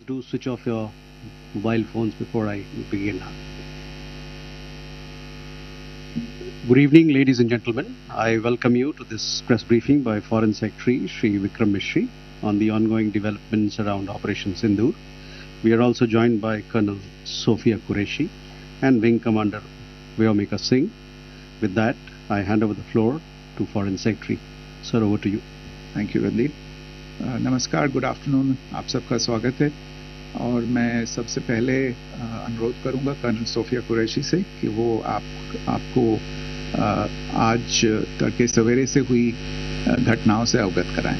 do switch off your mobile phones before I begin. Good evening, ladies and gentlemen. I welcome you to this press briefing by Foreign Secretary Shri Vikram Mishri on the ongoing developments around Operation Sindoor. We are also joined by Colonel Sophia Qureshi and Wing Commander Vyomika Singh. With that, I hand over the floor to Foreign Secretary. Sir, over to you. Thank you, Randeep. नमस्कार, good afternoon, आप सबका स्वागत है। और मैं सबसे पहले अनुरोध करूंगा कर्नल सोफिया कुरैशी से कि वो आपको आज तड़के सवेरे से हुई घटनाओं से अवगत कराएं।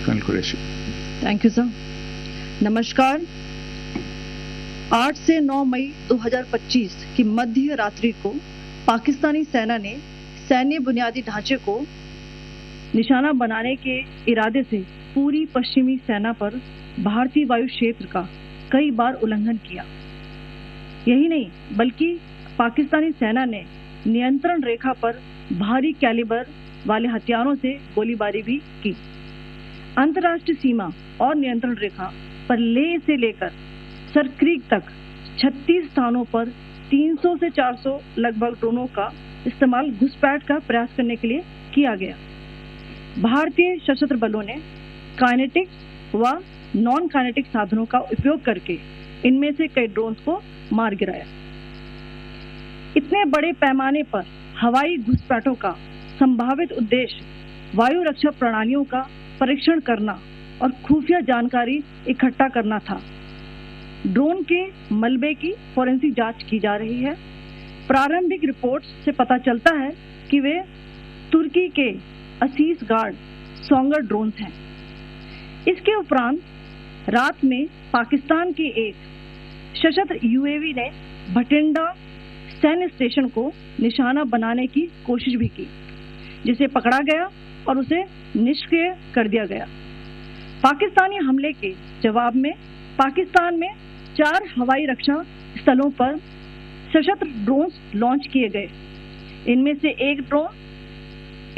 Colonel Qureshi. Thank you sir. नमस्कार। 8 से 9 मई 2025 की मध्य रात्रि को पाकिस्तानी सेना ने सैन्य बुनियादी ढांचे को निशाना बनाने के इरादे से पूरी पश्चिमी सेना पर भारतीय वायु क्षेत्र का कई बार उल्लंघन किया। यही नहीं बल्कि पाकिस्तानी सेना ने नियंत्रण रेखा पर भारी कैलिबर वाले हथियारों से गोलीबारी भी की। अंतर्राष्ट्रीय सीमा और नियंत्रण रेखा पर लेह से लेकर सरक्रीक तक 36 स्थानों पर 300 से 400 लगभग ड्रोनों का इस्तेमाल घुसपैठ का प्रयास करने के लिए किया गया। भारतीय सशस्त्र बलों ने काइनेटिक व नॉन काइनेटिक साधनों का उपयोग करके इनमें से कई ड्रोन्स को मार गिराया। इतने बड़े पैमाने पर हवाई घुसपैठों का संभावित उद्देश्य वायु रक्षा प्रणालियों का परीक्षण करना और खुफिया जानकारी इकट्ठा करना था। ड्रोन के मलबे की फोरेंसिक जांच की जा रही है। प्रारंभिक रिपोर्ट्स से पता चलता है कि वे तुर्की के असीस गार्ड सोंगर ड्रोन्स हैं। इसके उपरांत रात में पाकिस्तान के एक सशस्त्र यूएवी ने भटिंडा सैन्य स्टेशन को निशाना बनाने की कोशिश भी की, जिसे पकड़ा गया और उसे निष्क्रिय कर दिया गया। पाकिस्तानी हमले के जवाब में पाकिस्तान में 4 हवाई रक्षा स्थलों पर सशस्त्र ड्रोन्स लॉन्च किए गए। इनमें से एक ड्रोन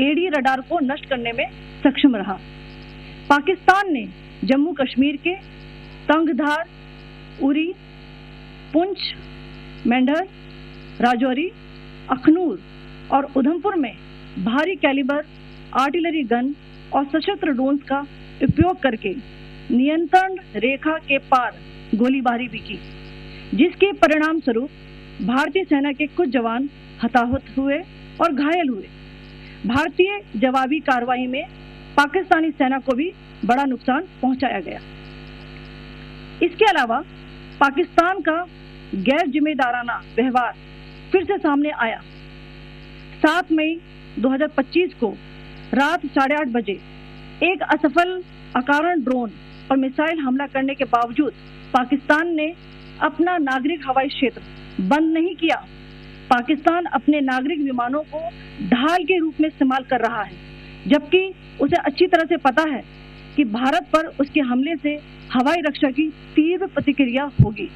एडी रडार को नष्ट करने में सक्षम रहा। पाकिस्तान ने जम्मू कश्मीर के तंगधार, उरी, पुंछ, मेंढर, राजौरी, अखनूर और उधमपुर में भारी कैलिबर आर्टिलरी गन और सशस्त्र ड्रोन्स का उपयोग करके नियंत्रण रेखा के पार गोलीबारी भी की, जिसके परिणाम स्वरूप भारतीय सेना के कुछ जवान हताहत हुए और घायल हुए। भारतीय जवाबी कार्रवाई में पाकिस्तानी सेना को भी बड़ा नुकसान पहुंचाया गया। इसके अलावा पाकिस्तान का गैर जिम्मेदाराना व्यवहार फिर से सामने आया। 7 मई 2025 को रात 8:30 बजे एक असफल अकारण ड्रोन और मिसाइल हमला करने के बावजूद पाकिस्तान ने अपना नागरिक हवाई क्षेत्र बंद नहीं किया। पाकिस्तान अपने नागरिक विमानों को ढाल के रूप में इस्तेमाल कर रहा है, जबकि उसे अच्छी तरह से पता है कि भारत पर उसके हमले से हवाई रक्षा की तीव्र प्रतिक्रिया होगी।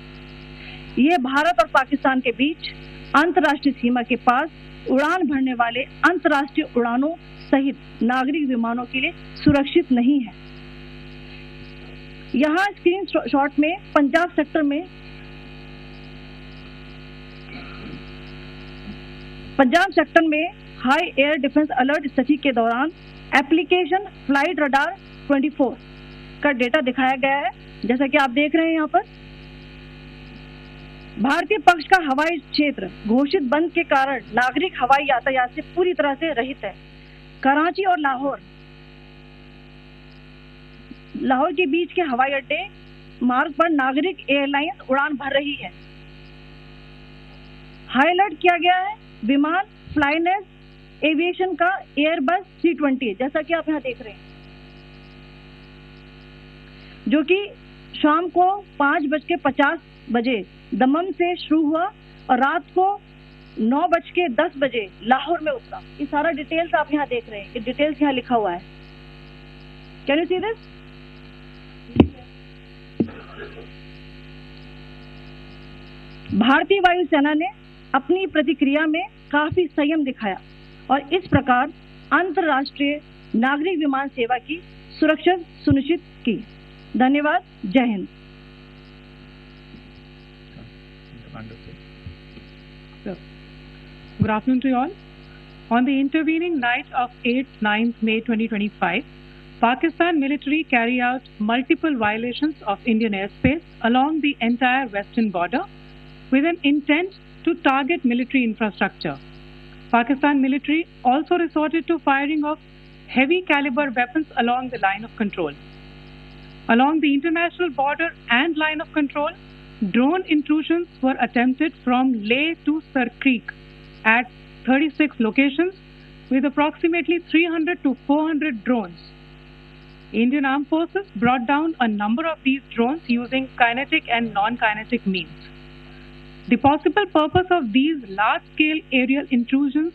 यह भारत और पाकिस्तान के बीच अंतर्राष्ट्रीय सीमा के पास उड़ान भरने वाले अंतर्राष्ट्रीय उड़ानों सहित नागरिक विमानों के लिए सुरक्षित नहीं है। यहाँ स्क्रीन शॉट में पंजाब सेक्टर में हाई एयर डिफेंस अलर्ट स्थिति के दौरान एप्लीकेशन फ्लाइट रडार 24 का डेटा दिखाया गया है। जैसा कि आप देख रहे हैं यहाँ पर भारतीय पक्ष का हवाई क्षेत्र घोषित बंद के कारण नागरिक हवाई यातायात से पूरी तरह से रहित है। कराची और लाहौर के बीच के हवाई अड्डे मार्ग पर नागरिक एयरलाइंस उड़ान भर रही है। हाई अलर्ट किया गया है विमान फ्लाइनेस एविएशन का एयरबस 320, जैसा कि आप यहाँ देख रहे हैं, जो कि शाम को 5:50 बजे दमन से शुरू हुआ और रात को 9:10 बजे लाहौर में उतरा। ये सारा डिटेल्स आप यहाँ देख रहे हैं। ये डिटेल्स यहाँ लिखा हुआ है। Can you see this? भारतीय वायुसेना ने अपनी प्रतिक्रिया में काफी संयम दिखाया और इस प्रकार अंतर्राष्ट्रीय नागरिक विमान सेवा की सुरक्षा सुनिश्चित की। धन्यवाद। जय Hind. Good afternoon to you all. On the intervening night of 8th-9th May 2025, Pakistan military carried out multiple violations of Indian airspace along the entire western border with an intent to target military infrastructure. Pakistan military also resorted to firing of heavy caliber weapons along the line of control. Along the international border and line of control, drone intrusions were attempted from Leh to Sar Creek at 36 locations with approximately 300 to 400 drones. Indian Armed Forces brought down a number of these drones using kinetic and non-kinetic means. The possible purpose of these large-scale aerial intrusions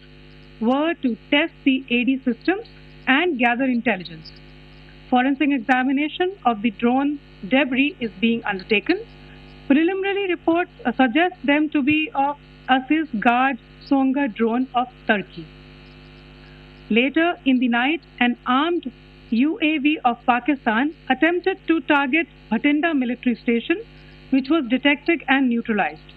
were to test the AD systems and gather intelligence. Forensic examination of the drone debris is being undertaken. Preliminary reports suggest them to be of Aziz Guard Songa drone of Turkey. Later in the night, an armed UAV of Pakistan attempted to target Bhatinda military station, which was detected and neutralized.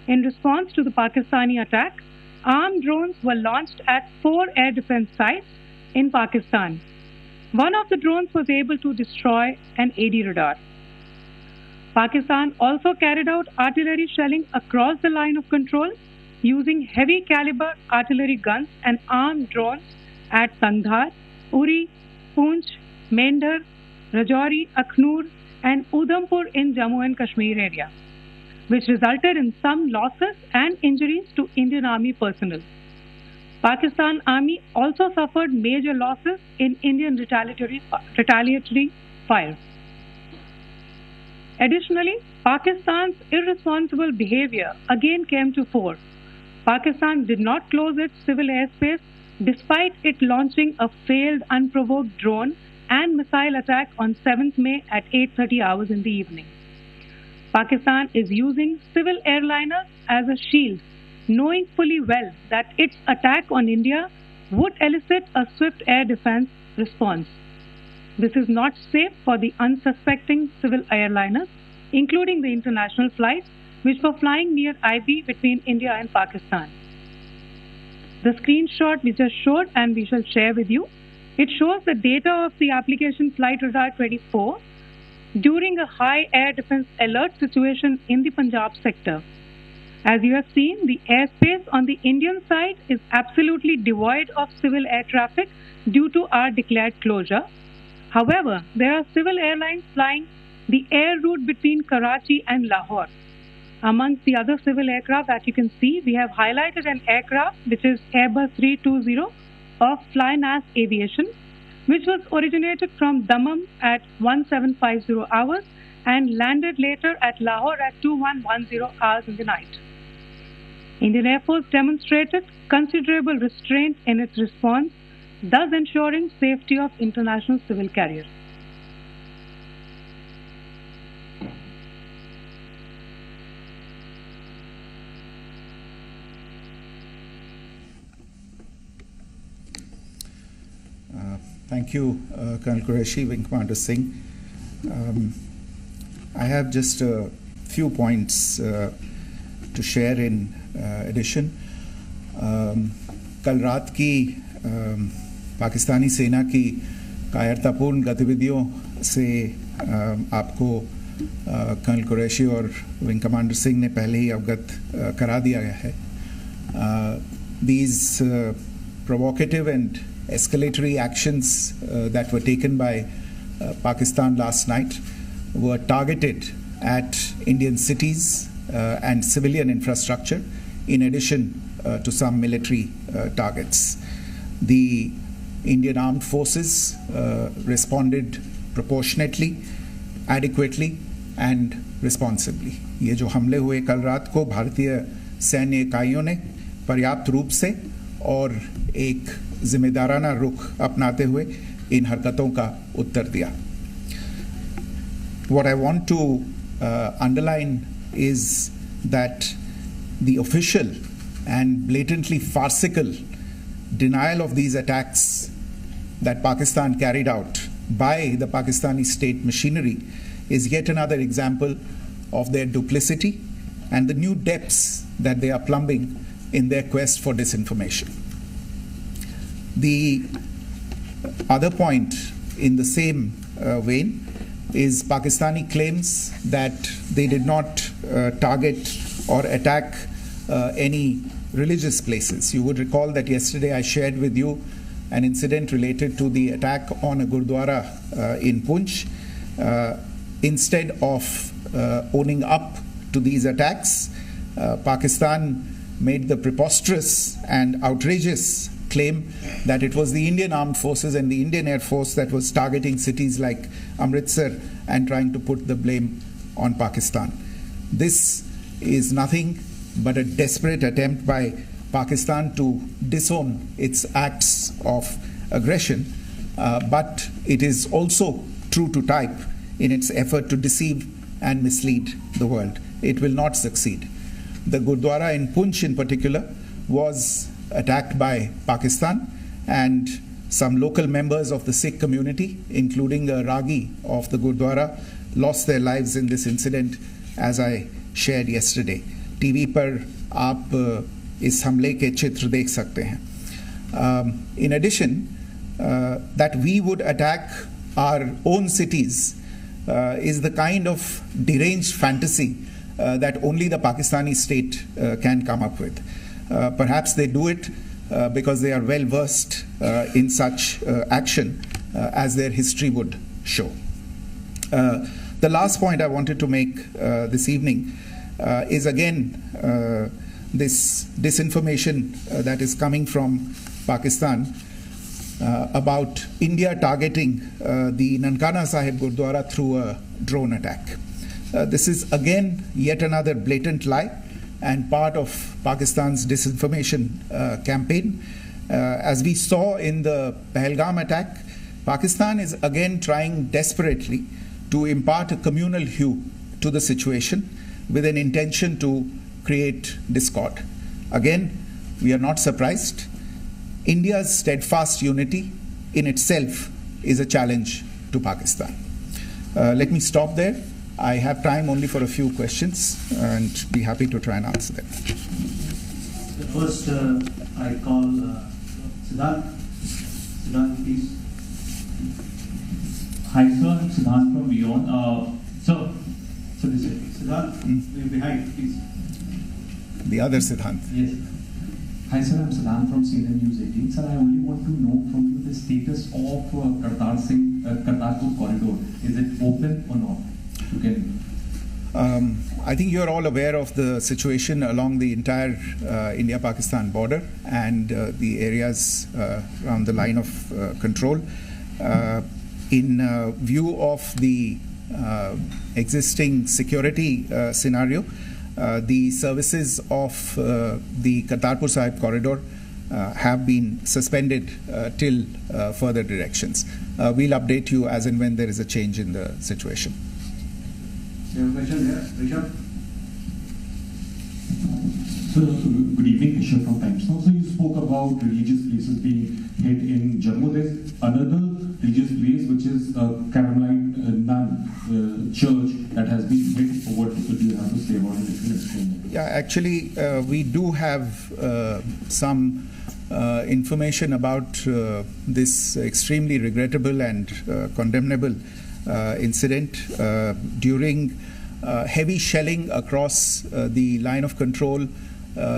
In response to the Pakistani attack, armed drones were launched at 4 air defense sites in Pakistan. One of the drones was able to destroy an AD radar. Pakistan also carried out artillery shelling across the line of control using heavy caliber artillery guns and armed drones at Sangdhar, Uri, Poonch, Mendhar, Rajouri, Akhnur and Udhampur in Jammu and Kashmir area, which resulted in some losses and injuries to Indian Army personnel. Pakistan Army also suffered major losses in Indian retaliatory fire. Additionally, Pakistan's irresponsible behavior again came to fore. Pakistan did not close its civil airspace despite it launching a failed unprovoked drone and missile attack on 7th May at 8:30 hours in the evening. Pakistan is using civil airliners as a shield, knowing fully well that its attack on India would elicit a swift air defense response. This is not safe for the unsuspecting civil airliners, including the international flights which were flying near IB between India and Pakistan. The screenshot we just showed and we shall share with you, it shows the data of the application Flight Radar 24 during a high air defense alert situation in the Punjab sector. As you have seen, the airspace on the Indian side is absolutely devoid of civil air traffic due to our declared closure. However, there are civil airlines flying the air route between Karachi and Lahore. Amongst the other civil aircraft that you can see, we have highlighted an aircraft which is Airbus 320 of Flynas Aviation, which was originated from Dammam at 1750 hours and landed later at Lahore at 2110 hours in the night. Indian Air Force demonstrated considerable restraint in its response, thus ensuring safety of international civil carriers. Thank you, Colonel Qureshi, Wing Commander Singh. I have just a few points to share in addition. कल रात की पाकिस्तानी सेना की कायरतापूर्ण गतिविधियों से आपको colonel Qureshi और विंग कमांडर सिंह ने पहले ही अवगत करा दिया गया है. These provocative and escalatory actions that were taken by Pakistan last night were targeted at Indian cities and civilian infrastructure, in addition to some military targets. The Indian Armed Forces responded proportionately, adequately and responsibly. ये जो हमले हुए कल रात को भारतीय सैन्य इकाइयों ने पर्याप्त रूप से और एक जिम्मेदाराना रुख अपनाते हुए इन हरकतों का उत्तर दिया. What I want to underline is that the official and blatantly farcical denial of these attacks that Pakistan carried out by the Pakistani state machinery is yet another example of their duplicity and the new depths that they are plumbing in their quest for disinformation. The other point in the same vein is Pakistani claims that they did not target or attack any religious places. You would recall that yesterday I shared with you an incident related to the attack on a Gurdwara in Poonch. Instead of owning up to these attacks, Pakistan made the preposterous and outrageous claim that it was the Indian Armed Forces and the Indian Air Force that was targeting cities like Amritsar and trying to put the blame on Pakistan. This is nothing but a desperate attempt by Pakistan to disown its acts of aggression, but it is also true to type in its effort to deceive and mislead the world. It will not succeed. The Gurdwara in Poonch in particular was attacked by Pakistan, and some local members of the Sikh community, including a Ragi of the Gurdwara, lost their lives in this incident, as I shared yesterday. TV पर आप इस हमले के चित्र देख सकते हैं. In addition, that we would attack our own cities is the kind of deranged fantasy that only the Pakistani state can come up with. Perhaps they do it because they are well versed in such action, as their history would show. The last point I wanted to make this evening is again this disinformation that is coming from Pakistan about India targeting the Nankana Sahib Gurdwara through a drone attack. This is again yet another blatant lie and part of Pakistan's disinformation campaign. As we saw in the Pahalgam attack, Pakistan is again trying desperately to impart a communal hue to the situation with an intention to create discord. Again, we are not surprised. India's steadfast unity in itself is a challenge to Pakistan. Let me stop there. I have time only for a few questions and be happy to try and answer them. The first, I call Siddharth. Siddharth, please. Hi, sir. I'm Siddharth from Beyond. So this is Siddharth, behind, please. The other Siddharth. Yes. Hi, sir. I'm Siddharth from CNN News 18. Sir, I only want to know from you the status of Kartarpur corridor. Is it open or not? I think you're all aware of the situation along the entire India-Pakistan border and the areas around the line of control. In view of the existing security scenario, the services of the Kartarpur Sahib corridor have been suspended till further directions. We'll update you as and when there is a change in the situation. You have a question here, Rishabh? So, good evening, Rishabh from Times Now. So, you spoke about religious places being hit in Jammu. There's another religious place which is Carmelite Nun church that has been hit. What do you have to say about it? If you explain it? Yeah, actually, we do have some information about this extremely regrettable and condemnable incident. During heavy shelling across the line of control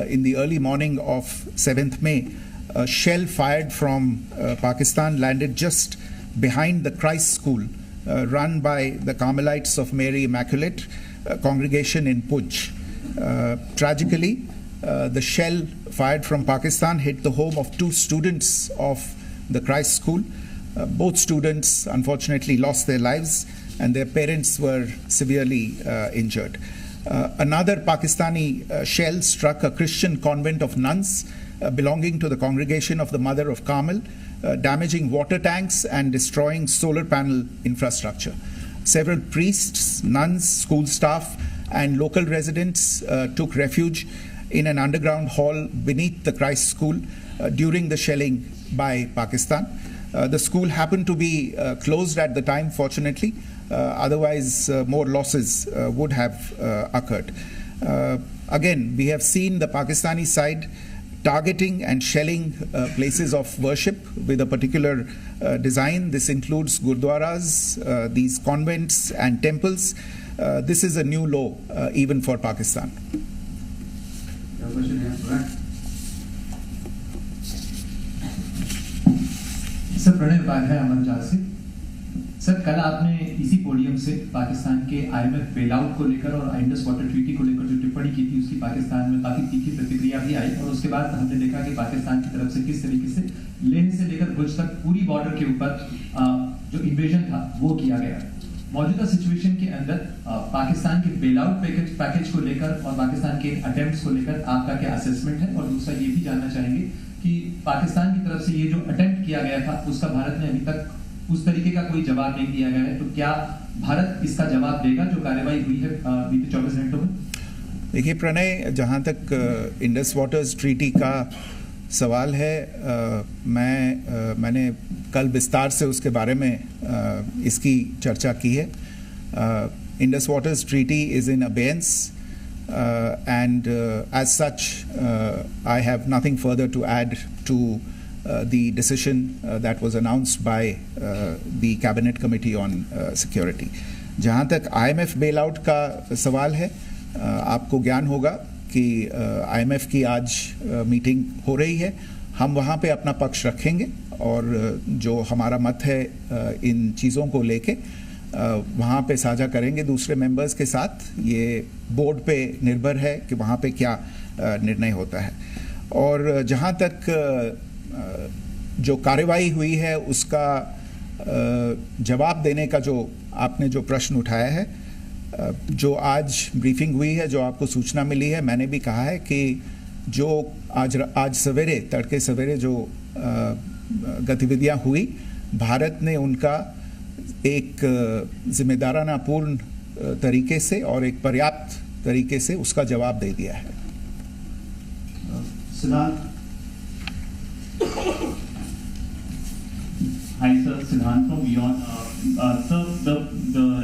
in the early morning of 7th May, a shell fired from Pakistan landed just behind the Christ School run by the Carmelites of Mary Immaculate congregation in Poonch. Tragically, the shell fired from Pakistan hit the home of 2 students of the Christ School. Both students unfortunately lost their lives and their parents were severely injured. Another Pakistani shell struck a Christian convent of nuns belonging to the congregation of the Mother of Carmel, damaging water tanks and destroying solar panel infrastructure. Several priests, nuns, school staff and local residents took refuge in an underground hall beneath the Christ School during the shelling by Pakistan. The school happened to be closed at the time, fortunately. Otherwise, more losses would have occurred. Again, we have seen the Pakistani side targeting and shelling places of worship with a particular design. This includes gurdwaras, these convents and temples. This is a new low even for Pakistan. Sir Pranay Upadhyay Amarjal से sir कल आपने इसी podium से पाकिस्तान के IMF bailout को लेकर और Indus water treaty को लेकर जो टिप्पणी की थी उसकी पाकिस्तान में काफी तीखी प्रतिक्रिया भी आई और उसके बाद हमने देखा कि पाकिस्तान की तरफ से किस तरीके से लेह से लेकर भुज तक पूरी बॉर्डर के ऊपर जो इन्वेजन था वो किया गया। मौजूदा सिचुएशन के अंदर पाकिस्तान के बेलआउट पैकेज को लेकर और पाकिस्तान के अटेम्प्ट्स को लेकर आपका क्या असेसमेंट है, और दूसरा ये भी जानना चाहेंगे कि पाकिस्तान की तरफ से ये जो अटेम्प्ट किया गया था उसका भारत ने अभी तक उस तरीके का कोई जवाब नहीं दिया गया है, तो क्या भारत इसका जवाब देगा जो कार्रवाई हुई है बीते 24 घंटों में? देखिए प्रणय, जहाँ तक इंडस वाटर्स ट्रीटी का सवाल है, मैंने कल विस्तार से उसके बारे में इसकी चर्चा की है। Indus waters treaty is in abeyance and as such I have nothing further to add to the decision that was announced by the cabinet committee on security. जहाँ तक IMF bailout का सवाल है, आपको ज्ञान होगा कि IMF की आज मीटिंग हो रही है। हम वहाँ पे अपना पक्ष रखेंगे और जो हमारा मत है इन चीज़ों को लेके वहाँ पे साझा करेंगे दूसरे मेंबर्स के साथ। ये बोर्ड पे निर्भर है कि वहाँ पे क्या निर्णय होता है। और जहाँ तक जो कार्रवाई हुई है उसका जवाब देने का जो आपने जो प्रश्न उठाया है, जो आज ब्रीफिंग हुई है, जो आपको सूचना मिली है, मैंने भी कहा है कि जो आज सवेरे तड़के सवेरे जो गतिविधियाँ हुई, भारत ने उनका एक जिम्मेदाराना पूर्ण तरीके से और एक पर्याप्त तरीके से उसका जवाब दे दिया है। Hi sir, Siddhant from Beyond. Sir, the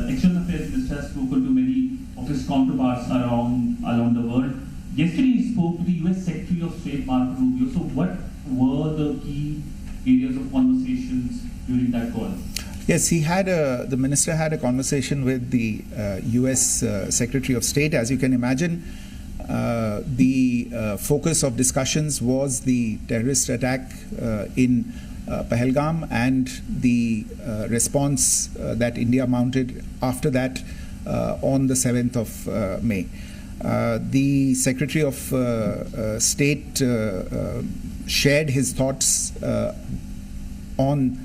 External Affairs Minister has spoken to many of his counterparts around the world. Yesterday he spoke to the US Secretary of State Marco Rubio. So what were the key areas of conversations during that call? Yes, the minister had a conversation with the US Secretary of State. As you can imagine, the focus of discussions was the terrorist attack in Pahalgam and the response that India mounted after that on the 7th of May. The Secretary of State shared his thoughts on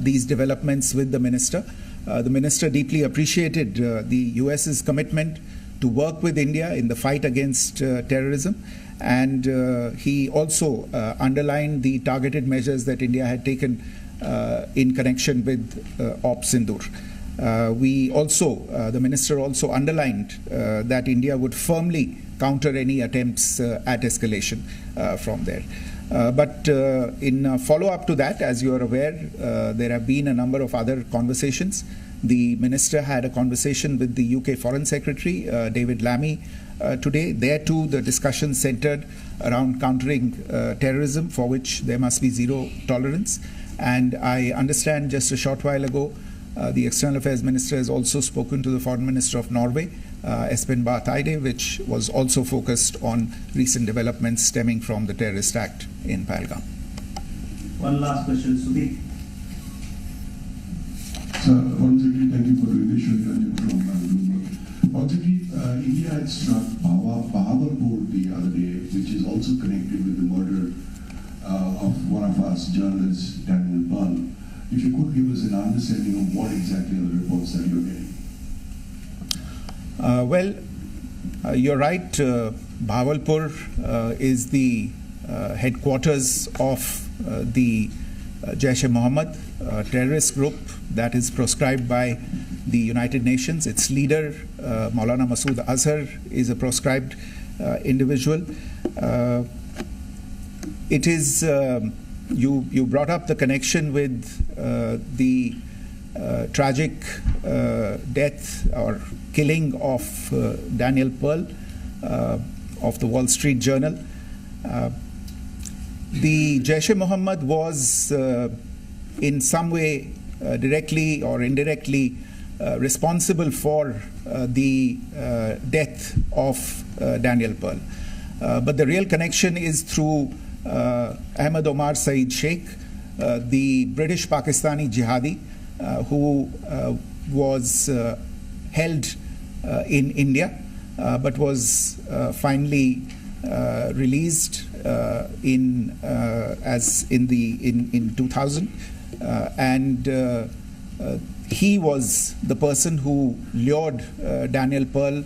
these developments with the minister. The minister deeply appreciated the US's commitment to work with India in the fight against terrorism, and he also underlined the targeted measures that India had taken in connection with Op Sindoor. The minister also underlined that India would firmly counter any attempts at escalation from there. But in follow-up to that, as you are aware, there have been a number of other conversations. The minister had a conversation with the UK Foreign Secretary, David Lammy, today. There too, the discussion centered around countering terrorism, for which there must be zero tolerance. And I understand just a short while ago, the External Affairs Minister has also spoken to the Foreign Minister of Norway, Espen Barth Eide, which was also focused on recent developments stemming from the terrorist act in Pahalgam. One last question, Sudhi. Sir, once again, thank you for doing this. From Bloomberg. Once again, India had struck Bahawalpur the other day, which is also connected with the murder of one of us journalists, Daniel Pearl. If you could give us an understanding of what exactly are the reports that you're getting. You're right. Bahawalpur is the headquarters of the Jaish-e-Mohammed terrorist group that is proscribed by the United Nations. Its leader, Maulana Masood Azhar, is a proscribed individual. It is you brought up the connection with the tragic death or killing of Daniel Pearl. of the Wall Street Journal. The Jaish-e-Mohammed was in some way directly or indirectly responsible for the death of Daniel Pearl. But the real connection is through Ahmed Omar Saeed Sheikh, the British Pakistani jihadi who was held in India but was finally released in 2000, and he was the person who lured Daniel Pearl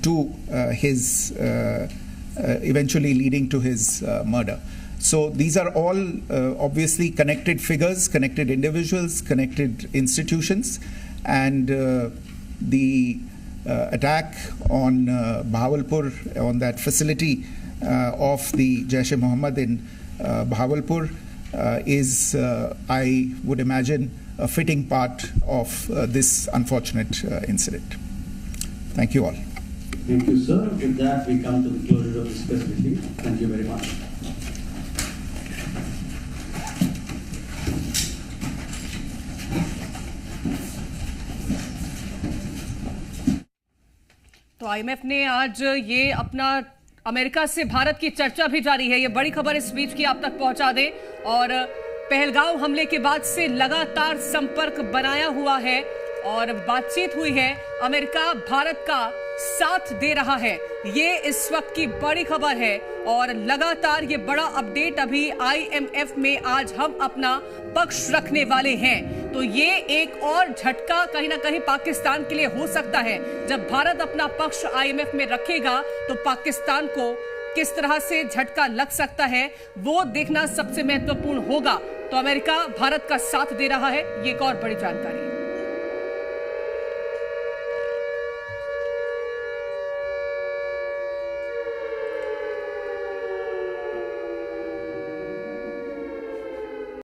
to his eventually leading to his murder. So these are all obviously connected figures, connected individuals, connected institutions, and the attack on Bahawalpur, on that facility of the Jaish-e-Mohammed in Bahawalpur is, I would imagine, a fitting part of this unfortunate incident. Thank you all. Thank you, sir. With that, we come to the closure of this press briefing. Thank you very much. तो IMF ने आज ये अपना America से भारत की चर्चा भी जारी है। ये बड़ी खबर इस बीच की आप तक पहुंचा दे। और पहलगांव हमले के बाद से लगातार संपर्क बनाया हुआ है और बातचीत हुई है। अमेरिका भारत का साथ दे रहा है, ये इस वक्त की बड़ी खबर है। और लगातार ये बड़ा अपडेट अभी आईएमएफ में आज हम अपना पक्ष रखने वाले हैं। तो ये एक और झटका कहीं ना कहीं पाकिस्तान के लिए हो सकता है। जब भारत अपना पक्ष आईएमएफ में रखेगा तो पाकिस्तान को किस तरह से झटका लग सकता है वो देखना सबसे महत्वपूर्ण होगा। तो अमेरिका भारत का साथ दे रहा है, ये एक और बड़ी जानकारी है।